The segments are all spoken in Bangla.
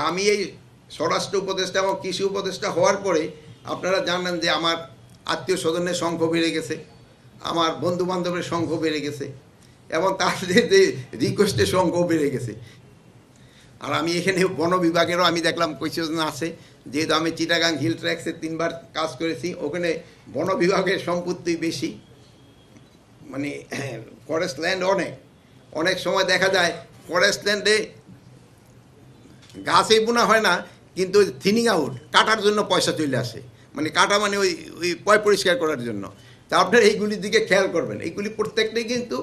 আমি এই স্বরাষ্ট্র উপদেষ্টা এবং কৃষি উপদেষ্টা হওয়ার পরে আপনারা জানেন যে আমার আত্মীয় স্বজনের সংখ্যা বেড়ে গেছে, আমার বন্ধু বান্ধবের সংখ্যা বেড়ে গেছে এবং তাদের যে রিকোয়েস্টের সংখ্যাও বেড়ে গেছে। আর আমি এখানে বন বিভাগেরও আমি দেখলাম কোয়েশ্চন আছে, যেহেতু আমি চিটাগাং হিল ট্র্যাক্সে 3বার কাজ করেছি, ওখানে বন বিভাগের সম্পত্তি বেশি, মানে ফরেস্ট ল্যান্ড অনেক সময় দেখা যায় ফরেস্ট ল্যান্ডে গাছই বোনা হয় না, কিন্তু থিনিং আউট কাটার জন্য পয়সা চলে আসে, মানে কাটা মানে ওই পয় পরিষ্কার করার জন্য। তা আপনারা এইগুলির দিকে খেয়াল করবেন, এইগুলি প্রত্যেকটাই কিন্তু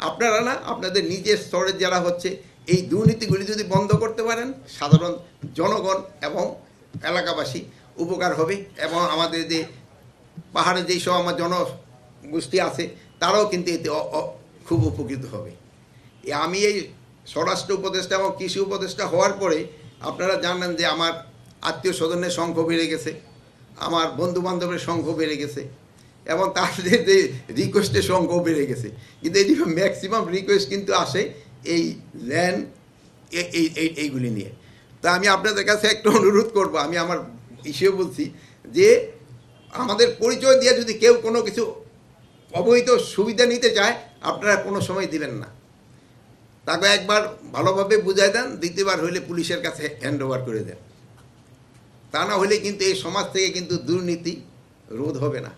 আপনারা না, আপনাদের নিজের স্তরে যারা হচ্ছে এই দুর্নীতিগুলি যদি বন্ধ করতে পারেন, সাধারণ জনগণ এবং এলাকাবাসী উপকার হবে এবং আমাদের যে পাহাড়ে যেই সব আমার জনগোষ্ঠী আছে তারাও কিন্তু এতে খুব উপকৃত হবে। আমি এই স্বরাষ্ট্র উপদেষ্টা এবং কৃষি উপদেষ্টা হওয়ার পরে আপনারা জানেন যে আমার আত্মীয় স্বজনের সংখ্যা বেড়ে গেছে, আমার বন্ধু বান্ধবের সংখ্যা বেড়ে গেছে এবং তাদের যে রিকোয়েস্টের সংখ্যাও বেড়ে গেছে। কিন্তু এই ম্যাক্সিমাম রিকোয়েস্ট কিন্তু আসে এই ল্যান্ড এইগুলি নিয়ে। তা আমি আপনাদের কাছে একটা অনুরোধ করব, আমি আমার ইস্যু বলছি যে আমাদের পরিচয় দিয়ে যদি কেউ কোনো কিছু অবৈধ সুবিধা নিতে চায়, আপনারা কোনো সময় দিবেন না। তাকে একবার ভালোভাবে বুঝাই দেন, দ্বিতীয়বার হইলে পুলিশের কাছে হ্যান্ড ওভার করে দেন। তা না হলে কিন্তু এই সমাজ থেকে কিন্তু দুর্নীতি রোধ হবে না।